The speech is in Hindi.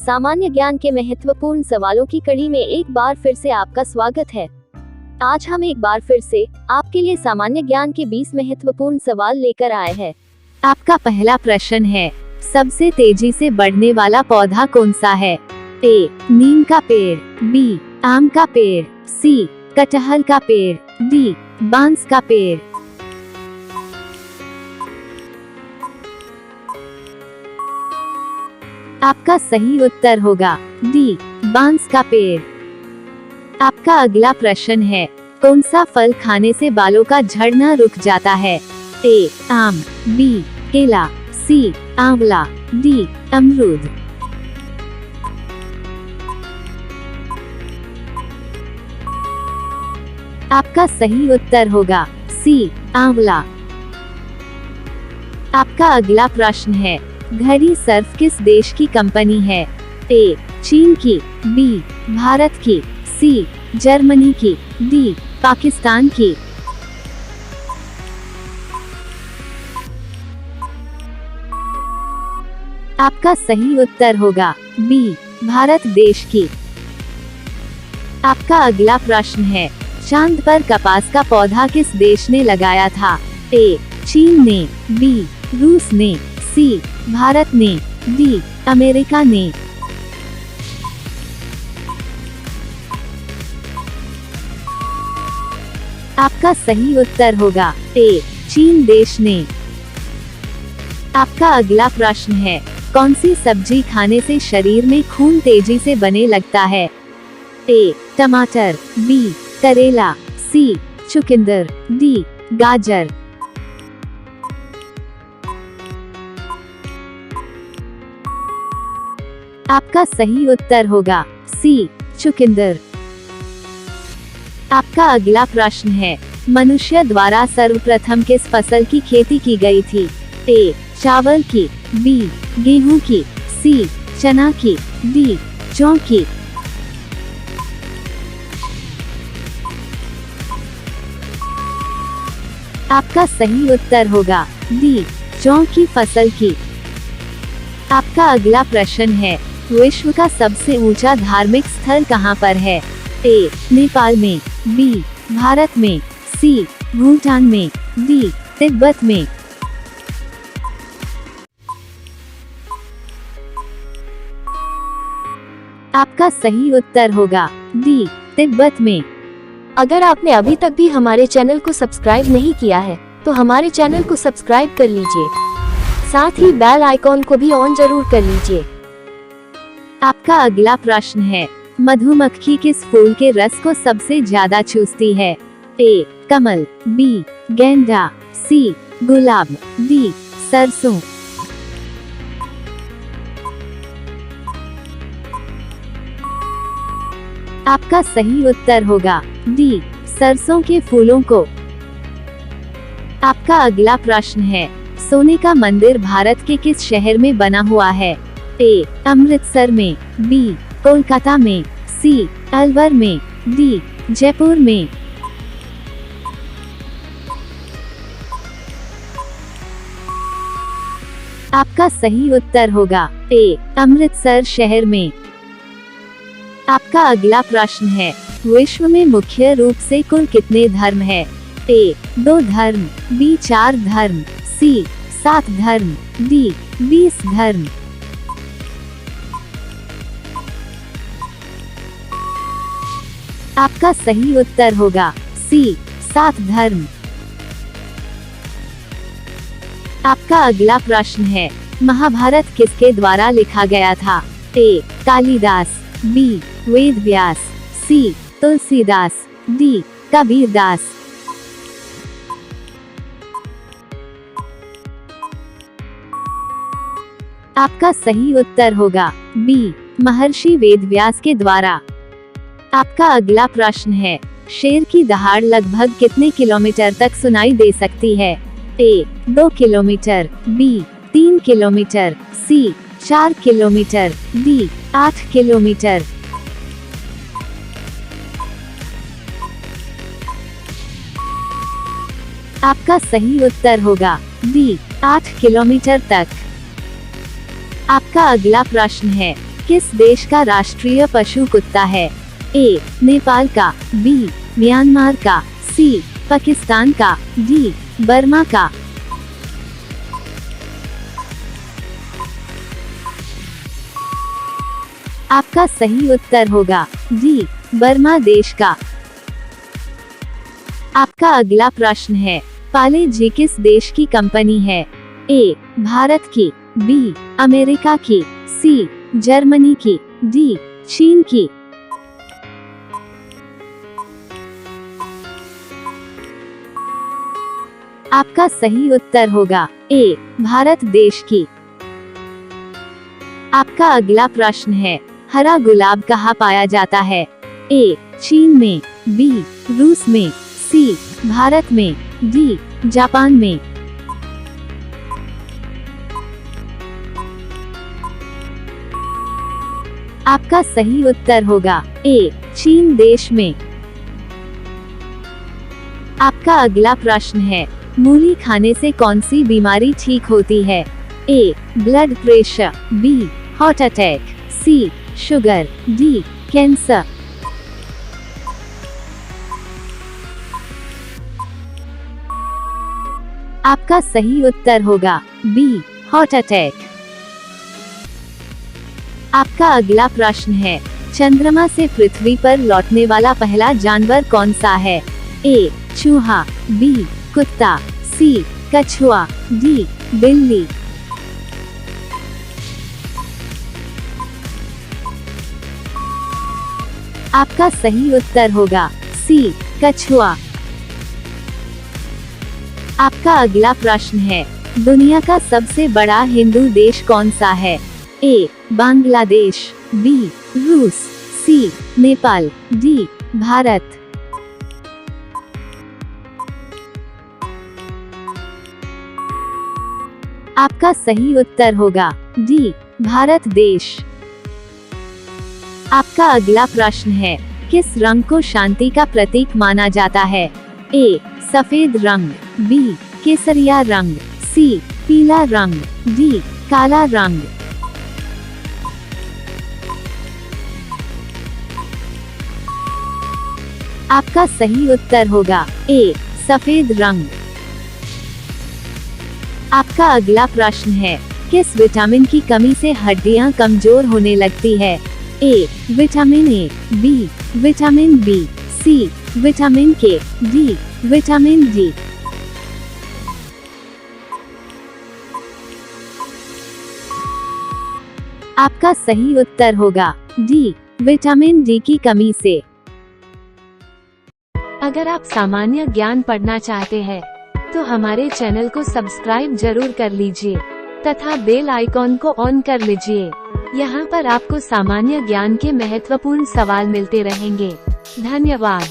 सामान्य ज्ञान के महत्वपूर्ण सवालों की कड़ी में एक बार फिर से आपका स्वागत है। आज हम एक बार फिर से आपके लिए सामान्य ज्ञान के 20 महत्वपूर्ण सवाल लेकर आए हैं। आपका पहला प्रश्न है, सबसे तेजी से बढ़ने वाला पौधा कौन सा है? ए. नीम का पेड़, बी. आम का पेड़, सी. कटहल का पेड़, डी. बांस का पेड़। आपका सही उत्तर होगा डी. बांस का पेड़। आपका अगला प्रश्न है, कौन सा फल खाने से बालों का झड़ना रुक जाता है? ए. आम, बी. केला, सी. आंवला, डी. अमरूद। आपका सही उत्तर होगा सी. आंवला। आपका अगला प्रश्न है, घड़ी सर्फ किस देश की कंपनी है? ए. चीन की, बी. भारत की, सी. जर्मनी की, डी. पाकिस्तान की। आपका सही उत्तर होगा बी. भारत देश की। आपका अगला प्रश्न है, चांद पर कपास का पौधा किस देश ने लगाया था? ए. चीन ने, बी. रूस ने, सी. भारत ने, डी. अमेरिका ने। आपका सही उत्तर होगा ए. चीन देश ने। आपका अगला प्रश्न है, कौन सी सब्जी खाने से शरीर में खून तेजी से बने लगता है? ए. टमाटर, बी. करेला, सी. चुकंदर, डी. गाजर। आपका सही उत्तर होगा सी. चुकंदर। आपका अगला प्रश्न है, मनुष्य द्वारा सर्वप्रथम किस फसल की खेती की गई थी? ए. चावल की, बी. गेहूं की, सी. चना की, डी. जौ की। आपका सही उत्तर होगा डी. जौ की फसल की। आपका अगला प्रश्न है, विश्व का सबसे ऊंचा धार्मिक स्थल कहां पर है? ए. नेपाल में, बी. भारत में, सी. भूटान में, डी. तिब्बत में। आपका सही उत्तर होगा डी. तिब्बत में। अगर आपने अभी तक भी हमारे चैनल को सब्सक्राइब नहीं किया है तो हमारे चैनल को सब्सक्राइब कर लीजिए, साथ ही बेल आइकॉन को भी ऑन जरूर कर लीजिए। आपका अगला प्रश्न है, मधुमक्खी किस फूल के रस को सबसे ज्यादा चूसती है? ए. कमल, बी. गेंदा, सी. गुलाब, डी. सरसों। आपका सही उत्तर होगा डी. सरसों के फूलों को। आपका अगला प्रश्न है, सोने का मंदिर भारत के किस शहर में बना हुआ है? ए. अमृतसर में, बी. कोलकाता में, सी. अलवर में, डी. जयपुर में। आपका सही उत्तर होगा ए. अमृतसर शहर में। आपका अगला प्रश्न है, विश्व में मुख्य रूप से कुल कितने धर्म है? ए. 2 धर्म, बी. 4 धर्म, सी. 7 धर्म, डी. 20 धर्म। आपका सही उत्तर होगा सी. 7 धर्म। आपका अगला प्रश्न है, महाभारत किसके द्वारा लिखा गया था? ए. कालिदास, बी. वेद व्यास, सी. तुलसीदास, डी. कबीरदास। आपका सही उत्तर होगा बी. महर्षि वेदव्यास के द्वारा। आपका अगला प्रश्न है, शेर की दहाड़ लगभग कितने किलोमीटर तक सुनाई दे सकती है? ए. 2 किलोमीटर, बी. 3 किलोमीटर, सी. 4 किलोमीटर, डी. 8 किलोमीटर। आपका सही उत्तर होगा डी. 8 किलोमीटर तक। आपका अगला प्रश्न है, किस देश का राष्ट्रीय पशु कुत्ता है? ए. नेपाल का, बी. म्यांमार का, सी. पाकिस्तान का, डी. बर्मा का। आपका सही उत्तर होगा डी. बर्मा देश का। आपका अगला प्रश्न है, पाले जी किस देश की कंपनी है? ए. भारत की, बी. अमेरिका की, सी. जर्मनी की, डी. चीन की। आपका सही उत्तर होगा ए. भारत देश की। आपका अगला प्रश्न है, हरा गुलाब कहाँ पाया जाता है? ए. चीन में, बी. रूस में, सी. भारत में, डी. जापान में। आपका सही उत्तर होगा ए. चीन देश में। आपका अगला प्रश्न है, मूली खाने से कौन सी बीमारी ठीक होती है? A. Blood pressure, B. Heart attack, C. Sugar, D. Cancer. आपका सही उत्तर होगा बी. Heart attack. आपका अगला प्रश्न है, चंद्रमा से पृथ्वी पर लौटने वाला पहला जानवर कौन सा है? ए. चूहा, बी. कुत्ता, सी. कछुआ, डी. बिल्ली। आपका सही उत्तर होगा सी. कछुआ। आपका अगला प्रश्न है, दुनिया का सबसे बड़ा हिंदू देश कौन सा है? ए. बांग्लादेश, बी. रूस, सी. नेपाल, डी. भारत। आपका सही उत्तर होगा डी. भारत देश। आपका अगला प्रश्न है, किस रंग को शांति का प्रतीक माना जाता है? ए. सफेद रंग, बी. केसरिया रंग, सी. पीला रंग, डी. काला रंग। आपका सही उत्तर होगा ए. सफेद रंग। आपका अगला प्रश्न है, किस विटामिन की कमी से हड्डियां कमजोर होने लगती है? A. Vitamin A, B. Vitamin B, C. Vitamin K, D. Vitamin D. आपका सही उत्तर होगा डी. विटामिन डी की कमी से। अगर आप सामान्य ज्ञान पढ़ना चाहते हैं तो हमारे चैनल को सब्सक्राइब जरूर कर लीजिए तथा बेल आइकॉन को ऑन कर लीजिए। यहाँ पर आपको सामान्य ज्ञान के महत्वपूर्ण सवाल मिलते रहेंगे। धन्यवाद।